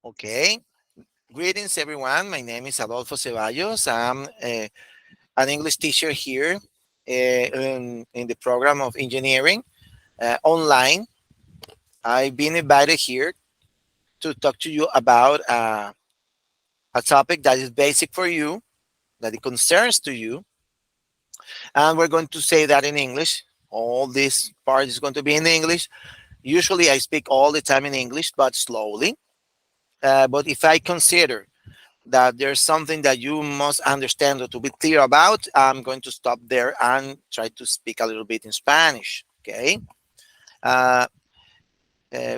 Okay. Greetings, everyone. My name is Adolfo Ceballos. I'm an English teacher here in the program of engineering online. I've been invited here to talk to you about a topic that is basic for you, that it concerns to you, and we're going to say that in English. All this part is going to be in English. Usually, I speak all the time in English, but slowly. But if I consider that there's something that you must understand or to be clear about, I'm going to stop there and try to speak a little bit in Spanish. Okay. Uh,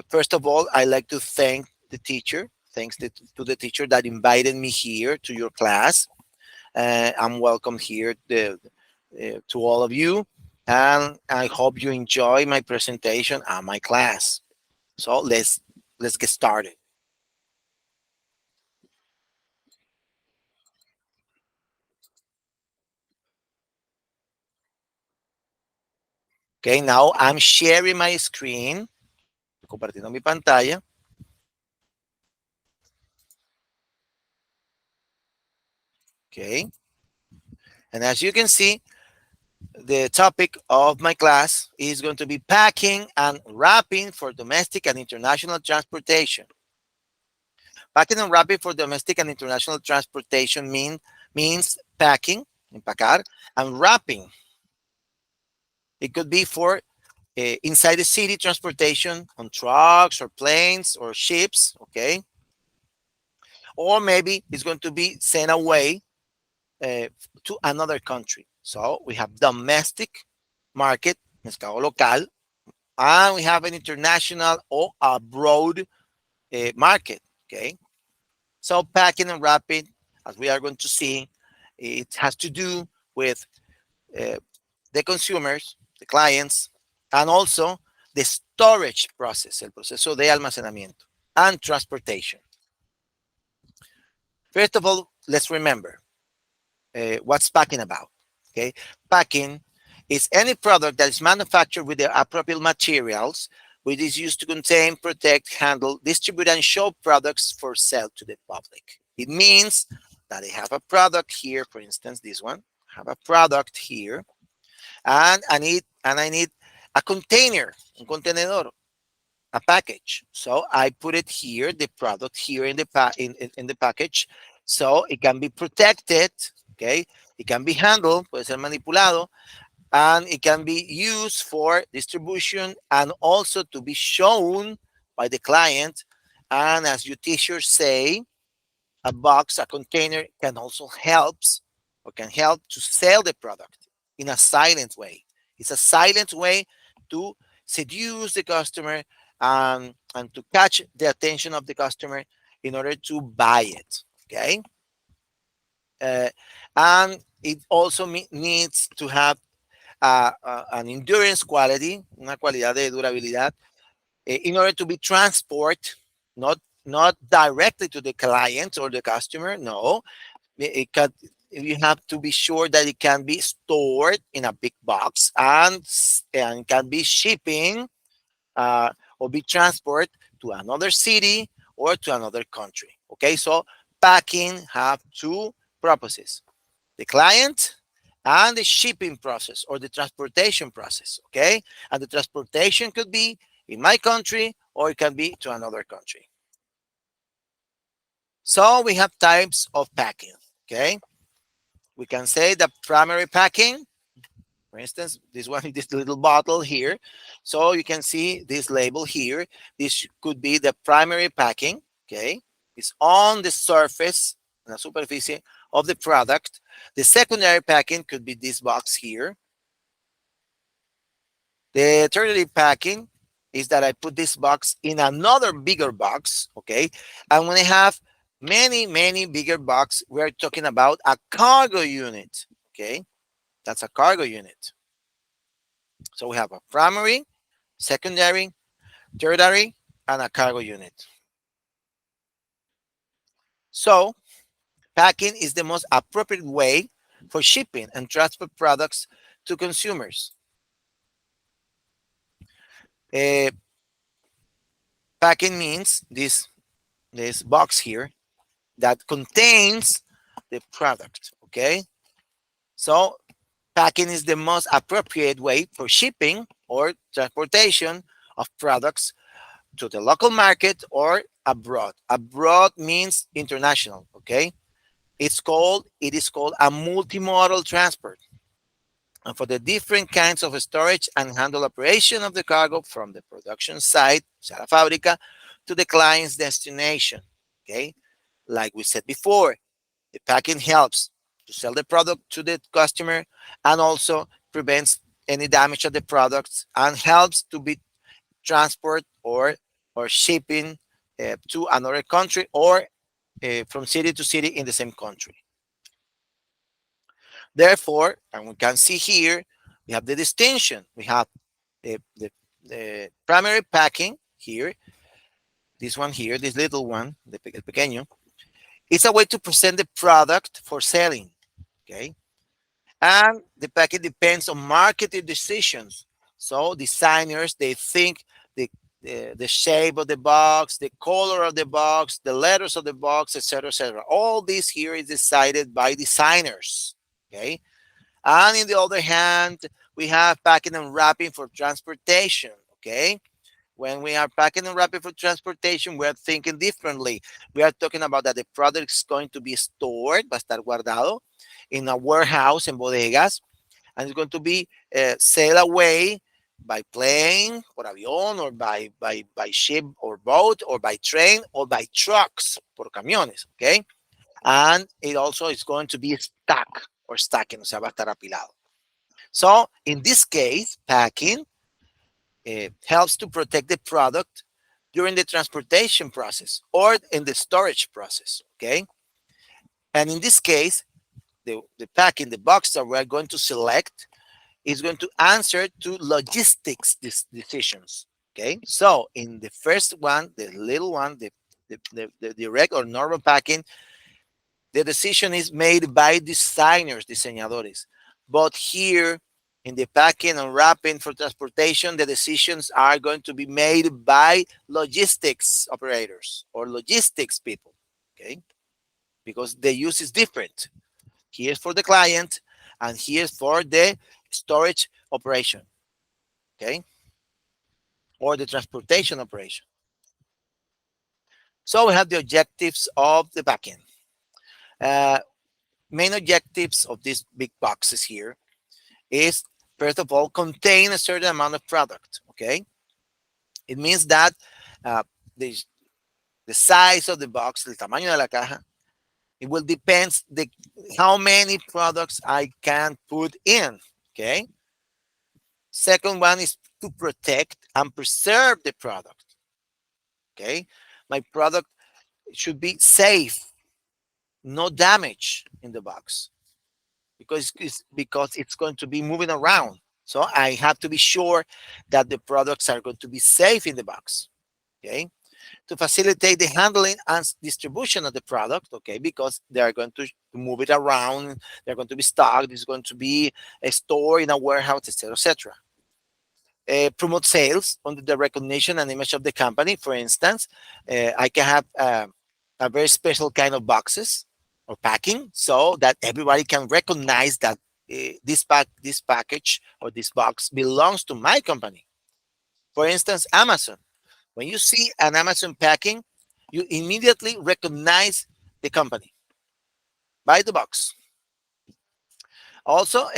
First of all, I like to thank the teacher. Thanks to the teacher that invited me here to your class. I'm welcome here to all of you, and I hope you enjoy my presentation and my class. So let's get started. Okay, now I'm sharing my screen, compartiendo mi pantalla. Okay, and as you can see, the topic of my class is going to be packing and wrapping for domestic and international transportation. Packing and wrapping for domestic and international transportation means packing, empacar, and wrapping. It could be for inside the city transportation on trucks or planes or ships, okay? Or maybe it's going to be sent away uh, to another country. So we have domestic market, mercado local, and we have an international or abroad market. Okay, so packing and wrapping, as we are going to see, it has to do with uh, the consumers, the clients, and also the storage process, el proceso de almacenamiento and transportation. First of all, let's remember what's packing about. Okay, packing is any product that is manufactured with the appropriate materials, which is used to contain, protect, handle, distribute, and show products for sale to the public. It means that I have a product here, for instance, this one. I have a product here, and I need a container, un contenedor, a package. So I put it here, the product here in the in the package, so it can be protected. Okay, it can be handled, puede ser manipulado, and it can be used for distribution and also to be shown by the client. And as your teachers say, a box, a container can also helps or can help to sell the product in a silent way. It's a silent way to seduce the customer and to catch the attention of the customer in order to buy it. Okay. Uh, and it also needs to have an endurance quality, una cualidad de durabilidad, in order to be transport, not directly to the client or the customer. No, it can. You have to be sure that it can be stored in a big box and can be shipping or be transport to another city or to another country. Okay, so packing have two purposes: the client and the shipping process or the transportation process. Okay, and the transportation could be in my country or it can be to another country. So we have types of packing. Okay, we can say the primary packing, for instance, this one, this little bottle here. So you can see this label here. This could be the primary packing. Okay, it's on the surface, la superficie of the product. The secondary packing could be this box here. The tertiary packing is that I put this box in another bigger box. Okay, and when I have many bigger box, we're talking about a cargo unit. Okay, that's a cargo unit. So we have a primary, secondary, tertiary, and a cargo unit. So packing is the most appropriate way for shipping and transport products to consumers. Uh, Packing means this. this box here that contains the product. Okay, so packing is the most appropriate way for shipping or transportation of products to the local market or abroad. Abroad means international. Okay, it is called a multimodal transport, and for the different kinds of storage and handle operation of the cargo from the production site, o sea, la fábrica, to the client's destination. Okay, like we said before, the packing helps to sell the product to the customer and also prevents any damage of the products and helps to be transport or shipping to another country or from city to city in the same country. Therefore, and we can see here, we have the distinction. We have the primary packing here, this one here, this little one, el pequeño. It's a way to present the product for selling. Okay. And the packing depends on marketing decisions. So designers, they think the shape of the box, the color of the box, the letters of the box, etc., etc. All this here is decided by designers. Okay. And in the other hand, we have packing and wrapping for transportation. Okay. When we are packing and wrapping for transportation, we are thinking differently. We are talking about that the product is going to be stored, va a estar guardado in a warehouse, en bodegas, and it's going to be sailed away by plane, por avión, or by ship or boat, or by train, or by trucks, por camiones, okay? And it also is going to be stuck or stacking, o sea, va a estar apilado. So in this case, packing helps to protect the product during the transportation process or in the storage process, okay? And in this case, the packing, the box that we're going to select is going to answer to logistics decisions, okay? So in the first one, the little one, the direct or normal packing, the decision is made by designers, diseñadores. But here in the packing and wrapping for transportation, the decisions are going to be made by logistics operators or logistics people, okay? Because the use is different. Here's for the client and here's for the storage operation, okay? Or the transportation operation. So we have the objectives of the backend. Uh, Main objectives of these big boxes here is, first of all, contain a certain amount of product, okay? It means that uh, the, the size of the box, el tamaño de la caja, it will depend the how many products I can put in, okay? Second one is to protect and preserve the product, okay? My product should be safe, no damage in the box because it's going to be moving around. So I have to be sure that the products are going to be safe in the box, okay? To facilitate the handling and distribution of the product, okay, because they are going to move it around, they're going to be stocked, it's going to be a store in a warehouse, etc., etc. Promote sales under the recognition and image of the company. For instance, I can have a very special kind of boxes or packing so that everybody can recognize that this package or this box belongs to my company. For instance, Amazon. When you see an Amazon packing, you immediately recognize the company by the box. Also,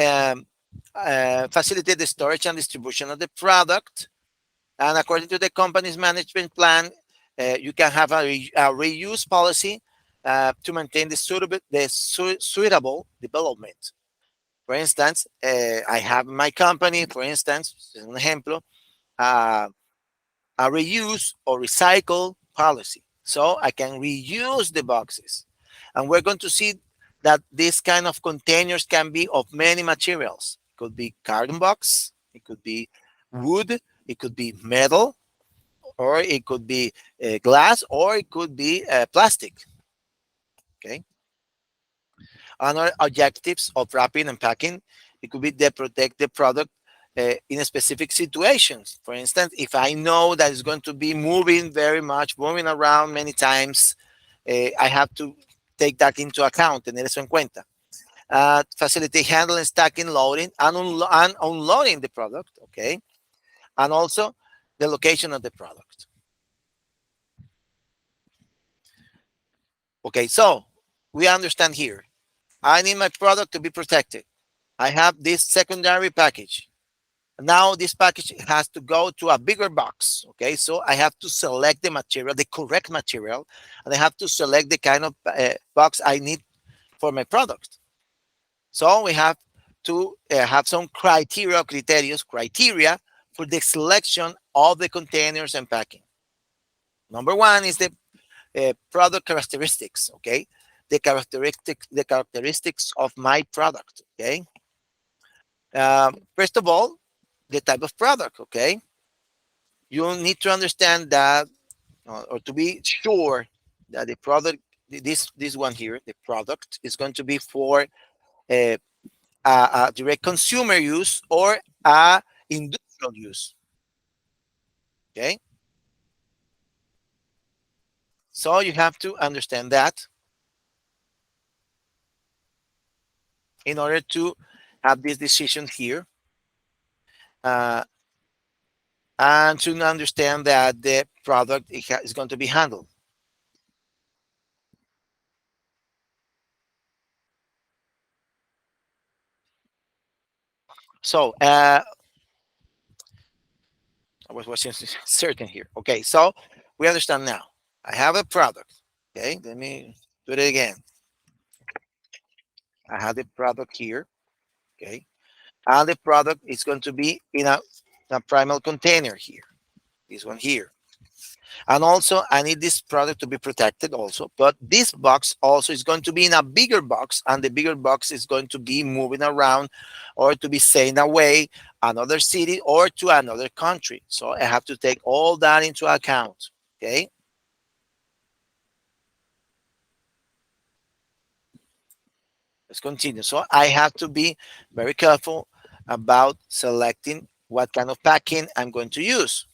facilitate the storage and distribution of the product. And according to the company's management plan, you can have a reuse policy to maintain the suitable development. For instance, I have my company, for instance, as an ejemplo, uh, a reuse or recycle policy. So I can reuse the boxes. And we're going to see that this kind of containers can be of many materials. It could be carton box, it could be wood, it could be metal, or it could be glass, or it could be plastic. Okay. Another objectives of wrapping and packing, it could be to protect the product in specific situations. For instance, if I know that it's going to be moving very much, moving around many times, I have to take that into account, tener eso en cuenta. Facilitate handling, stacking, loading, and unloading the product, okay? And also the location of the product. Okay, so we understand here. I need my product to be protected. I have this secondary package. Now this package has to go to a bigger box. Okay, so I have to select the material, the correct material, and I have to select the kind of box I need for my product. So we have to have some criteria for the selection of the containers and packing. Number one is the product characteristics. Okay, the characteristics of my product. Okay, first of all, the type of product. Okay, you need to understand that, or to be sure that the product, this one here, the product is going to be for uh, a direct consumer use or a industrial use. Okay, so you have to understand that in order to have this decision here, uh, and to understand that the product is going to be handled. So I was certain here. Okay, so we understand now. I have a product. Okay, let me do it again. I have the product here. Okay, and the product is going to be in a primal container here. This one here. And also, I need this product to be protected also. But this box also is going to be in a bigger box, and the bigger box is going to be moving around or to be sent away another city or to another country. So I have to take all that into account. Okay, let's continue. So I have to be very careful about selecting what kind of packing I'm going to use.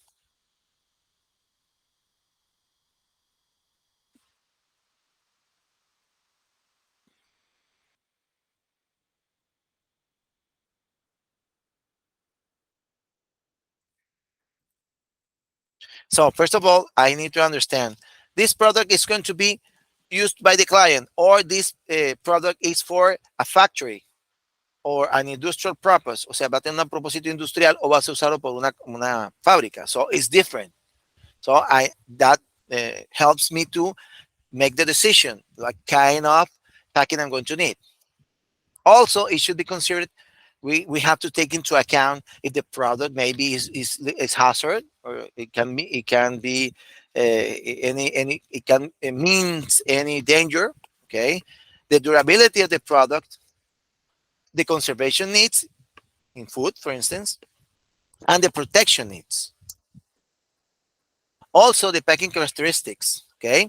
So first of all, I need to understand this product is going to be used by the client, or this product is for a factory or an industrial purpose. O sea, va a tener un propósito industrial o va a ser usado por una fábrica. So it's different. So that helps me to make the decision, like kind of packing I'm going to need. Also, it should be considered. We have to take into account if the product maybe is hazard, or it can be any it can it means any danger. Okay, the durability of the product, the conservation needs in food, for instance, and the protection needs. Also, the packing characteristics. Okay,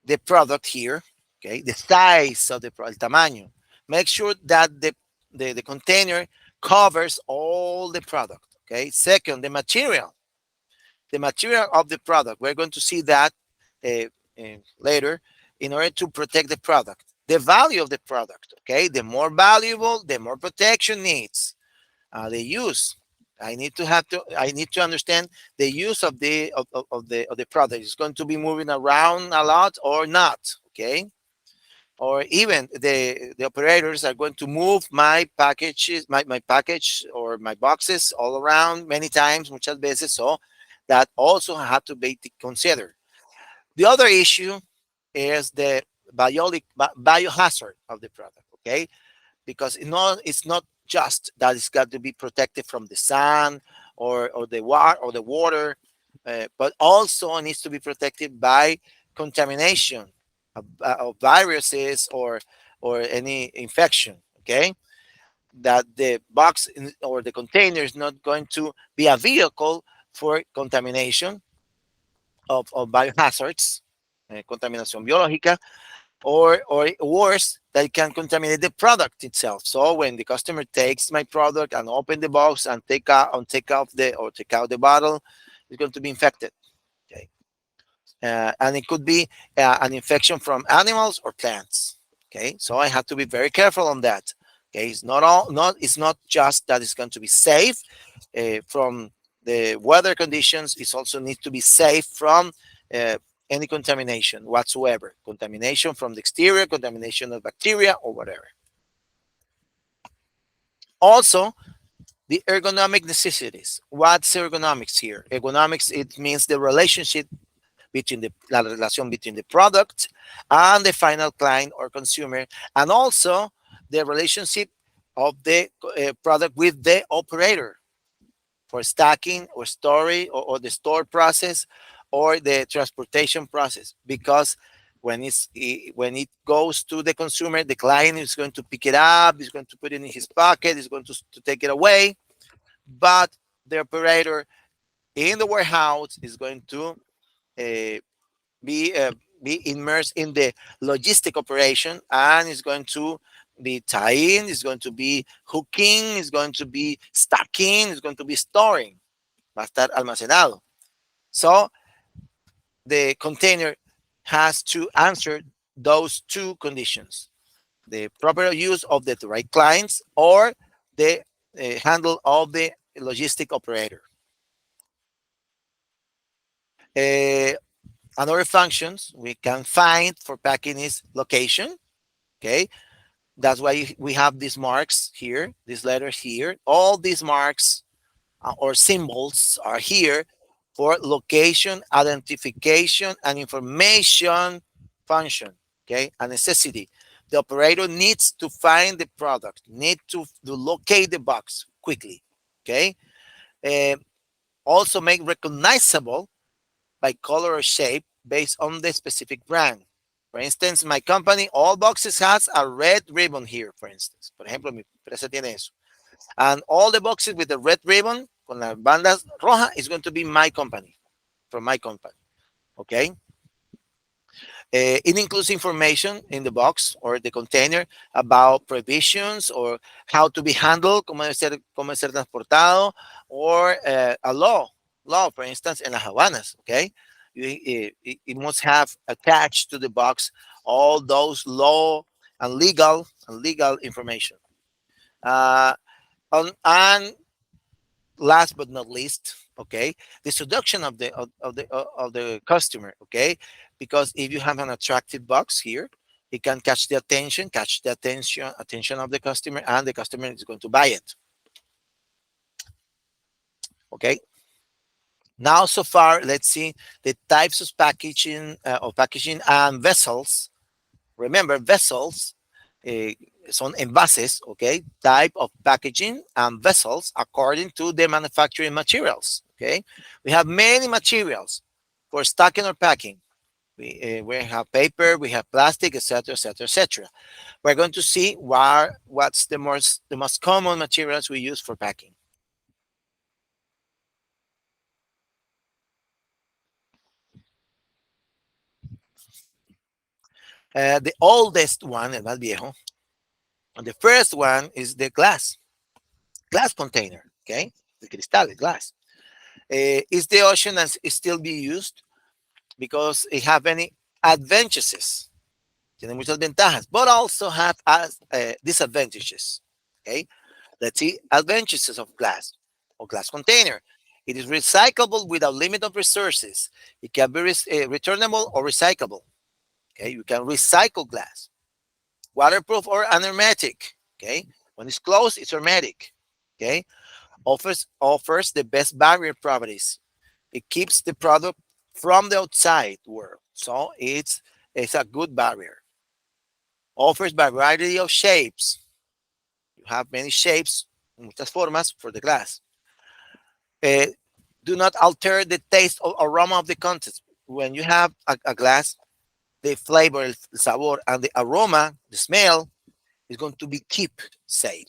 the product here. Okay, the size of the product, el tamaño. Make sure that the container covers all the product. Okay. Second, the material of the product. We're going to see that later, in order to protect the product. The value of the product. Okay. The more valuable, the more protection needs. The use. I need to understand the use of the product. Is going to be moving around a lot or not. Okay, or even the operators are going to move my packages, my package or my boxes all around many times, muchas veces. So that also have to be considered. The other issue is the biohazard of the product. Okay, because it's not just that it's got to be protected from the sun or the water, but also needs to be protected by contamination of viruses or any infection. Okay, that the or the container is not going to be a vehicle for contamination of biohazards, contaminación biológica, or worse, that can contaminate the product itself. So when the customer takes my product and open the box and take out the bottle, it's going to be infected. Okay, and it could be an infection from animals or plants. Okay, so I have to be very careful on that. Okay, it's not just that it's going to be safe from the weather conditions. It also needs to be safe from uh, any contamination whatsoever. Contamination from the exterior, contamination of bacteria or whatever. Also, the ergonomic necessities. What's ergonomics here? Ergonomics, it means the relationship between la relación between the product and the final client or consumer, and also the relationship of the product with the operator for stacking or storage or the store process or the transportation process, because when it goes to the consumer, the client is going to pick it up, is going to put it in his pocket, is going to take it away, but the operator in the warehouse is going to uh, be uh, be immersed in the logistic operation, and is going to be tying, is going to be hooking, is going to be stacking, is going to be storing. Va a estar almacenado. So the container has to answer those two conditions: the proper use of the right clients or the handle of the logistic operator. Uh, Another functions we can find for packing is location. Okay, that's why we have these marks here, these letters here. All these marks or symbols are here for location, identification, and information function. Okay, a necessity. The operator needs to find the product, need to locate the box quickly. Okay, uh, also make recognizable by color or shape based on the specific brand. For instance, my company, all boxes has a red ribbon here, for instance. Por ejemplo, mi empresa tiene eso. And all the boxes with the red ribbon, con las bandas rojas, is going to be my company, from my company. Okay? It includes information in the box or the container about prohibitions or how to be handled, cómo debe ser transportado, or a law, for instance, in las Havanas. Okay, it must have attached to the box all those law and legal information. Uh, and last but not least, okay, the seduction of the customer. Okay, because if you have an attractive box here, it can catch the attention of the customer, and the customer is going to buy it. Okay, now so far let's see the types of packaging and vessels. Remember, vessels uh, son envases. Okay, type of packaging and vessels according to the manufacturing materials. Okay, we have many materials for stocking or packing. We have paper, we have plastic, etc., etc., etc. We're going to see what's the most common materials we use for packing. The oldest one, el más viejo, and the first one is the glass container. Okay, the cristal, the glass. Is the ocean and is still be used because it have many advantages. Tiene muchas ventajas, but also have disadvantages. Okay, let's see advantages of glass or glass container. It is recyclable without limit of resources. It can be returnable or recyclable. Okay, you can recycle glass. Waterproof or hermetic. Okay, when it's closed, it's hermetic. Okay, offers the best barrier properties. It keeps the product from the outside world, so it's a good barrier. Offers variety of shapes. You have many shapes, muchas formas for the glass. Uh, do not alter the taste or aroma of the contents. When you have a glass, the flavor, el sabor, and the aroma, the smell, is going to be keep safe.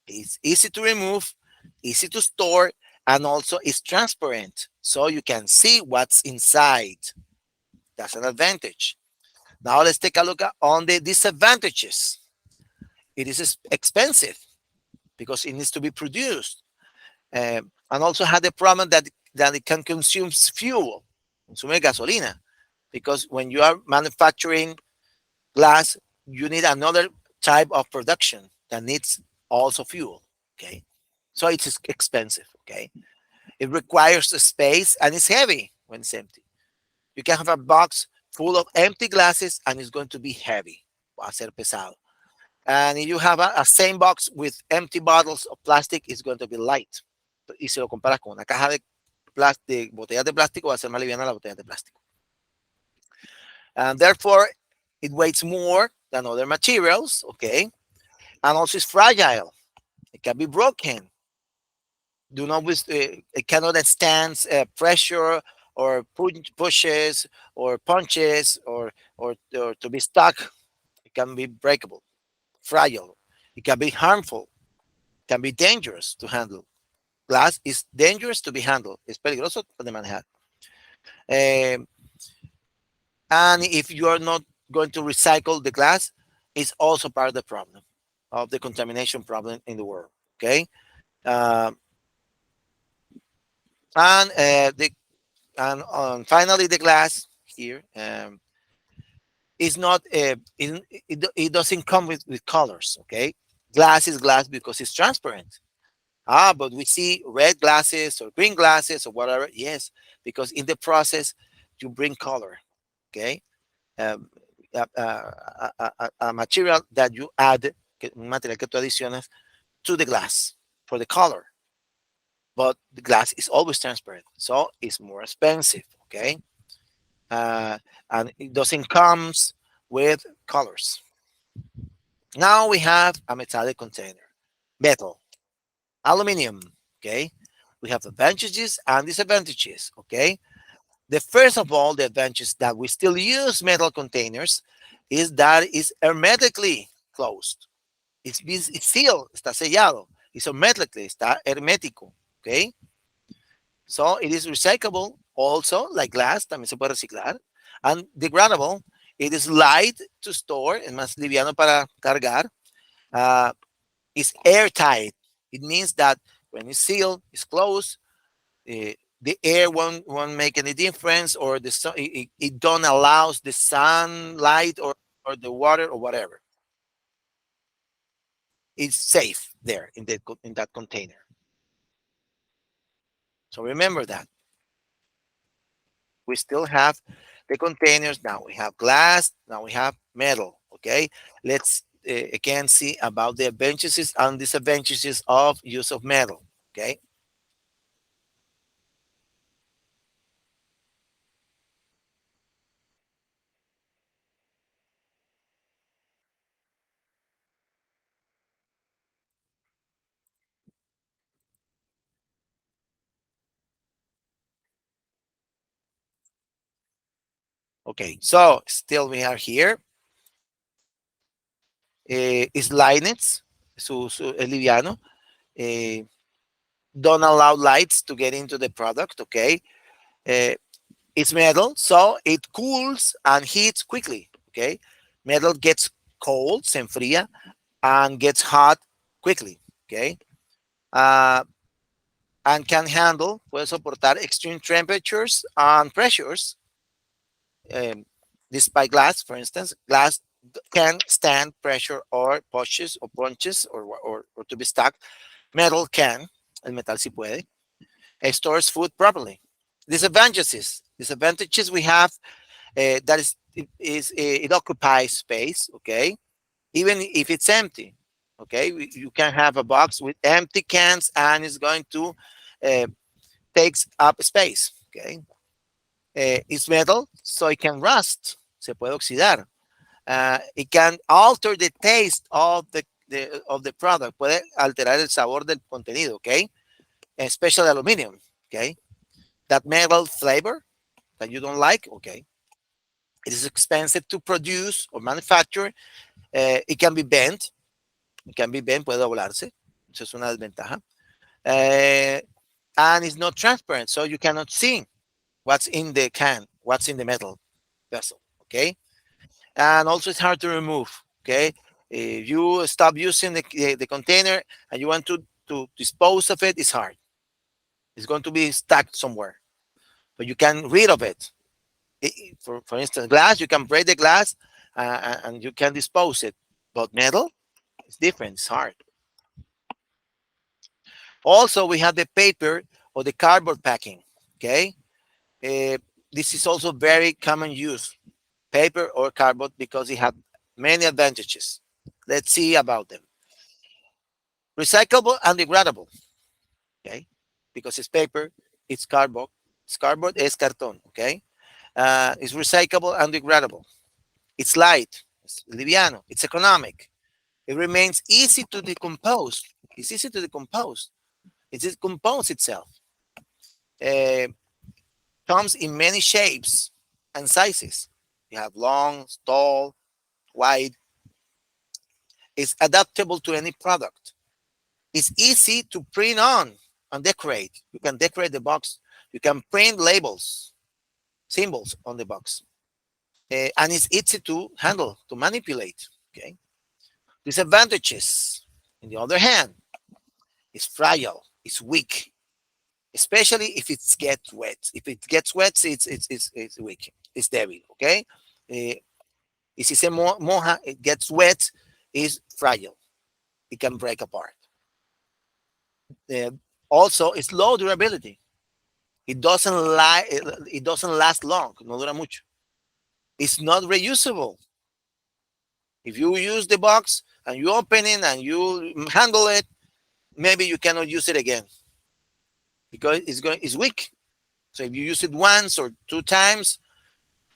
It's easy to remove, easy to store, and also it's transparent, so you can see what's inside. That's an advantage. Now let's take a look at on the disadvantages. It is expensive because it needs to be produced, and also had the problem that it can consume fuel, consume gasolina, because when you are manufacturing glass, you need another type of production that needs also fuel. Okay, so it's expensive. Okay, it requires a space and it's heavy when it's empty. You can have a box full of empty glasses and it's going to be heavy. Va a ser pesado. And if you have a same box with empty bottles of plastic, it's going to be light. Y si lo comparas con una caja de, botellas de plástico, va a ser más liviana la botella de plástico. And therefore, it weighs more than other materials, okay? And also it's fragile. It can be broken. Do not it cannot stand pressure or pushes or punches or to be stuck. It can be breakable, fragile. It can be harmful. Can be dangerous to handle. Glass is dangerous to be handled. Es peligroso de manejar. Um, and if you are not going to recycle the glass, it's also part of the problem of the contamination problem in the world. Okay, um, the finally the glass here is not it doesn't come with colors. Okay, glass is glass because it's transparent. Ah, but we see red glasses or green glasses or whatever. Yes, because in the process you bring color. Okay, um, a material that you add, un material que tú adicionas to the glass for the color. But the glass is always transparent, so it's more expensive. Okay, uh, and it doesn't comes with colors. Now we have a metallic container, metal, aluminum. Okay, we have advantages and disadvantages. Okay, the first of all, the advantage that we still use metal containers is that it's hermetically closed. It's sealed, está sellado. It's hermetically, está hermético. Okay, so it is recyclable also, like glass, también se puede reciclar. And degradable, it is light to store, es más liviano para cargar. Uh, it's airtight. It means that when it's sealed, it's closed, the air won't make any difference, or the sun, it don't allows the sunlight or the water or whatever. It's safe there in that container. So remember that we still have the containers. Now we have glass. Now we have metal. Okay, let's again see about the advantages and disadvantages of use of metal. Okay. Okay. So still we are here. Is lights. Es liviano. Eh, don't allow lights to get into the product. Okay, uh, it's metal, so it cools and heats quickly. Okay, metal gets cold, se enfría, and gets hot quickly. Okay, uh, and can handle, puede soportar extreme temperatures and pressures. Um, despite glass, for instance, glass can stand pressure or pushes or punches or to be stuck. Metal can, el metal sí puede. It stores food properly. Disadvantages we have that it occupies space. Okay, even if it's empty. Okay, you can have a box with empty cans and it's going to uh, takes up space. Okay, it's metal, so it can rust. Se puede oxidar. It can alter the taste of the product. Puede alterar el sabor del contenido. Okay, especially aluminum. Okay, that metal flavor that you don't like, okay, it is expensive to produce or manufacture. It can be bent. It can be bent, puede doblarse. Eso es una desventaja. And it's not transparent, so you cannot see what's in the can, what's in the metal vessel. Okay. and also it's hard to remove. Okay, if you stop using the container and you want to dispose of it, it's hard. It's going to be stuck somewhere, but you can rid of it. For instance, glass, you can break the glass and you can dispose it, but metal, it's different. It's hard. Also, we have the paper or the cardboard packing. Okay, uh, this is also very common use, paper or cardboard, because it have many advantages. Let's see about them. Recyclable and degradable. Okay, because it's paper, it's cardboard. It's cardboard, es cartón. Okay, it's recyclable and degradable. It's light, it's liviano, it's economic. It remains easy to decompose. It's easy to decompose. It decomposes itself. Uh, Comes in many shapes and sizes. You have long, tall, wide. It's adaptable to any product. It's easy to print on and decorate. You can decorate the box. You can print labels, symbols on the box. And it's easy to handle, to manipulate. Okay. Disadvantages, on the other hand, it's fragile, it's weak, especially if it gets wet. If it gets wet, it's weak, it's débil. Okay. Uh, y si se moja, it gets wet, is fragile. It can break apart. Uh, Also, it's low durability. It doesn't last long. No dura mucho. It's not reusable. If you use the box and you open it and you handle it, maybe you cannot use it again because it's weak. So if you use it once or two times,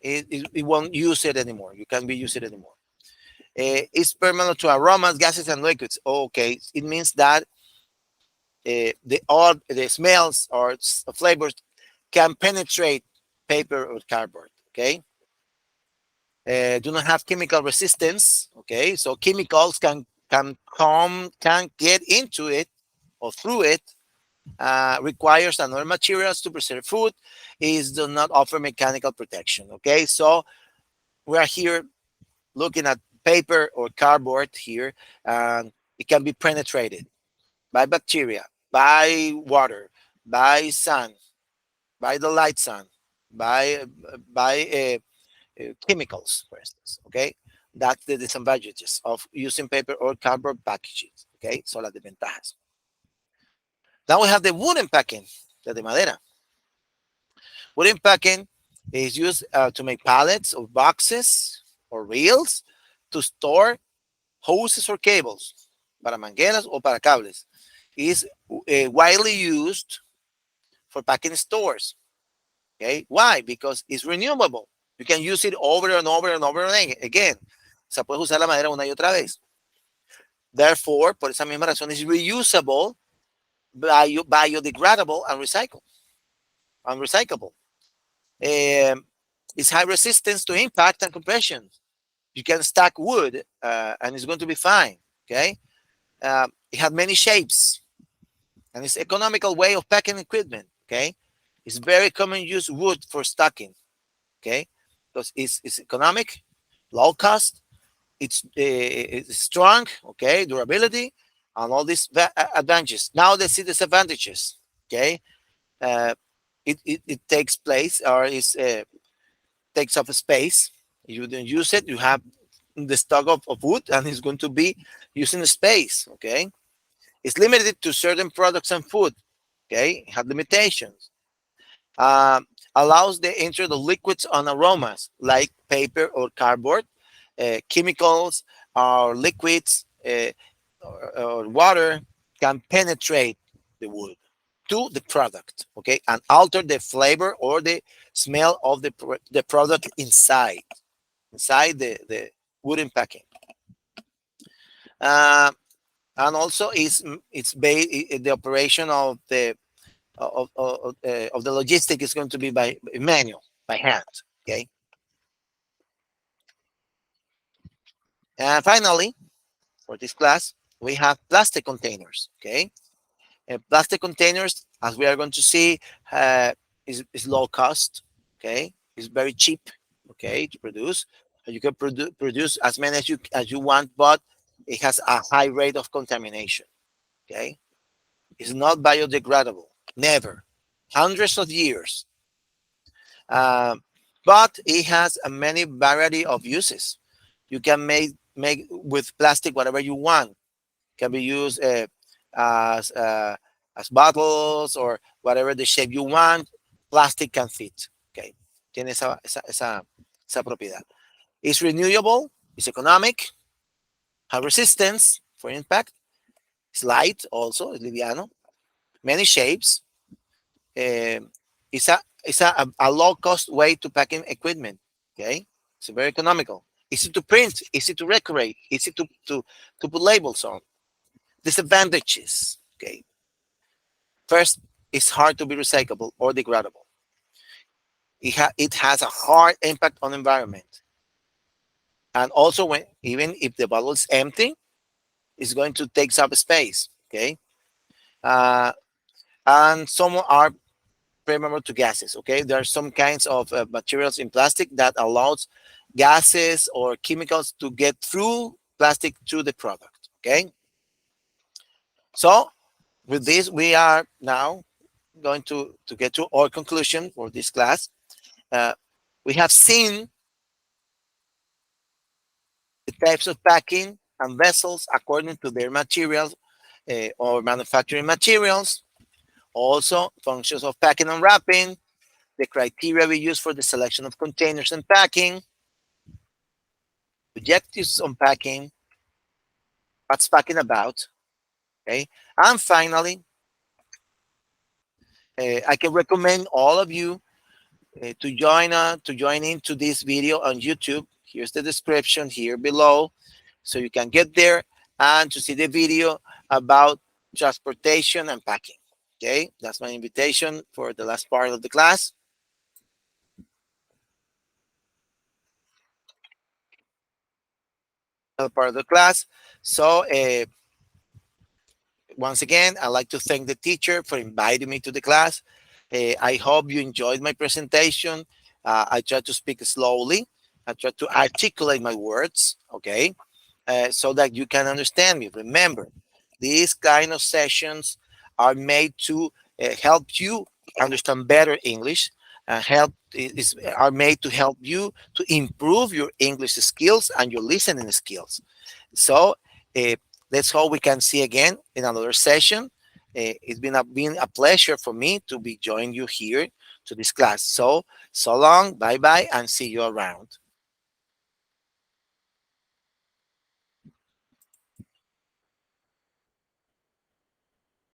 it won't use it anymore. You can't be use it anymore. It's permanent to aromas, gases, and liquids. Okay, it means that the smells or flavors can penetrate paper or cardboard. Okay, do not have chemical resistance. Okay, so chemicals can get into it or through it. Requires another materials to preserve food. Is do not offer mechanical protection. Okay, so we are here looking at paper or cardboard here, and it can be penetrated by bacteria, by water, by sun, by the light sun, by chemicals, for instance. Okay, that's the disadvantages of using paper or cardboard packages. Okay, so las desventajas. Now we have the wooden packing, the de madera. Wooden packing is used to make pallets or boxes or reels to store hoses or cables para mangueras o para cables. Is widely used for packing stores. Okay, why? Because it's renewable. You can use it over and over and over again. O sea, puedes usar la madera una y otra vez. Therefore, por esa misma razón, es reusable, biodegradable, and recyclable. It's high resistance to impact and compression. You can stack wood and it's going to be fine. Okay. It has many shapes and it's economical way of packing equipment. Okay. It's very common use wood for stacking. Okay. Because it's economic, low cost, it's strong. Okay. Durability and all these advantages. Now let's see disadvantages. Okay. Uh, it takes place or is takes up space. You don't use it, you have the stock of wood and it's going to be using the space. Okay, it's limited to certain products and food. Okay, it have limitations. Allows the entry of liquids on aromas like paper or cardboard, chemicals or liquids or water can penetrate the wood to the product. Okay, and alter the flavor or the smell of the product inside the wooden packing. Uh, and also the operation of the logistic is going to be by manual, by hand. Okay. And finally, for this class, we have plastic containers. Okay. And plastic containers, as we are going to see, is low cost. Okay. It's very cheap. Okay, to produce. You can produce as many as you want, but it has a high rate of contamination. Okay, it's not biodegradable, never, hundreds of years. Um, but it has a many variety of uses. You can make with plastic whatever you want. Can be used as as bottles or whatever the shape you want. Plastic can fit. Okay, tiene esa propiedad. It's renewable. It's economic. Has resistance for impact. It's light also. It's liviano. Many shapes. It's a low cost way to packing equipment. Okay, it's very economical. Easy to print, easy to decorate, easy to put labels on. Disadvantages. Okay, first, it's hard to be recyclable or degradable. It has a hard impact on environment, and also when even if the bottle is empty, it's going to take up space. Okay, uh, and some are permeable to gases. Okay, there are some kinds of materials in plastic that allows gases or chemicals to get through plastic to the product. Okay, so with this we are now going to get to our conclusion for this class. uh, we have seen the types of packing and vessels according to their materials or manufacturing materials, also functions of packing and wrapping, the criteria we use for the selection of containers and packing, objectives on packing, what's packing about, okay? And finally, I can recommend all of you to join into this video on YouTube. Here's the description here below, so you can get there and to see the video about transportation and packing. Okay, that's my invitation for the last part of the class. Part of the class. So once again, I'd like to thank the teacher for inviting me to the class. I hope you enjoyed my presentation. I try to speak slowly. I try to articulate my words, okay, so that you can understand me. Remember, these kind of sessions are made to help you understand better English. Are made to help you to improve your English skills and your listening skills. So uh, let's hope we can see again in another session. It's been a pleasure for me to be joining you here to this class. So long, bye bye, and see you around.